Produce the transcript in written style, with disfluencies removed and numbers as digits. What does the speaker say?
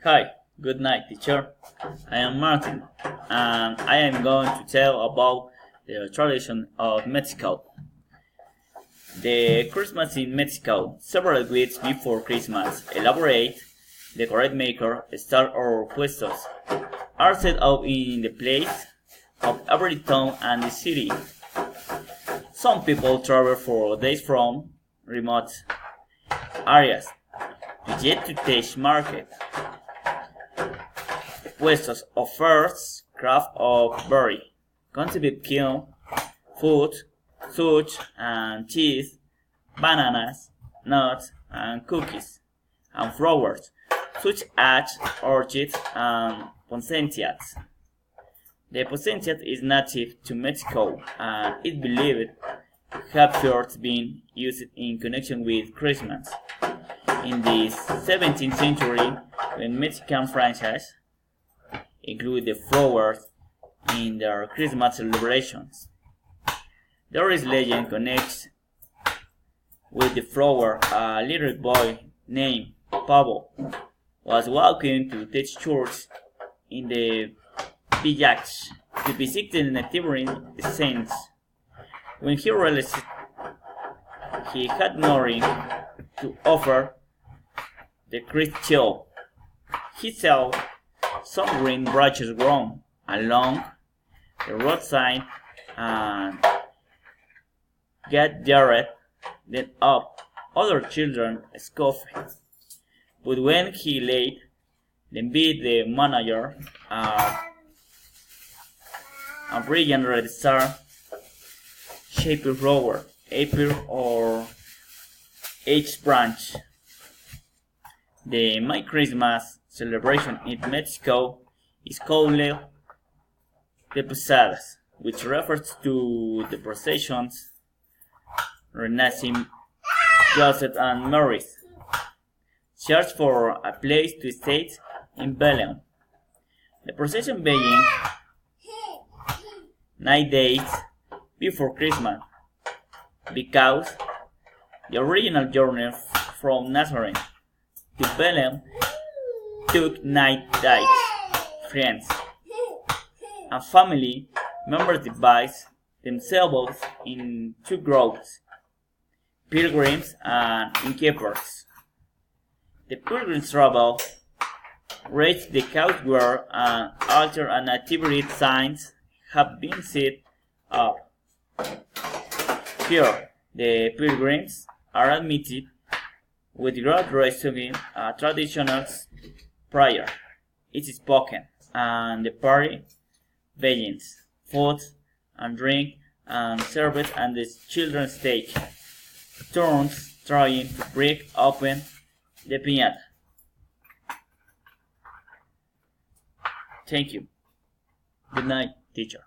Hi, good night, teacher. I am Martin, and I am going to tell about the tradition of Mexico. The Christmas in Mexico. Several weeks before Christmas, elaborate, decorate maker, star or puestos are set up in the place of every town and the city. Some people travel for days from remote areas to get to Tesh Market. Puestos offers craft of berry, contribute kiln, food, such and cheese, bananas, nuts and cookies, and flowers such as orchids and poinsettias. The poinsettia is native to Mexico and is believed to have first been used in connection with Christmas. In the 17th century, when Mexican franchise include the flowers in their Christmas celebrations. There is legend connects with the flower. A little boy named Pablo was walking to the church in the village to visit the neighboring saints. When he realized he had nothing to offer the Christian, he saw some green branches grown along the roadside and gathered them up. Other children scoffed, but when he laid them beat the manager, a brilliant red star shaped flower appeared or each branch. The My Christmas celebration in Mexico is called the Posadas, which refers to the processions renouncing Joseph and Mary's search for a place to stay in Bethlehem. The procession began 9 days before Christmas because the original journey from Nazareth to Bethlehem took 9 days. Friends and family members divide themselves in two groups, pilgrims and innkeepers. The pilgrims travel, reach the cathedral and altar and nativity signs have been set up. Here, the pilgrims are admitted with God receiving a traditional prayer. It is spoken, and the party begins. Food and drink and service and the children's take turns trying to break open the piñata. Thank you. Good night, teacher.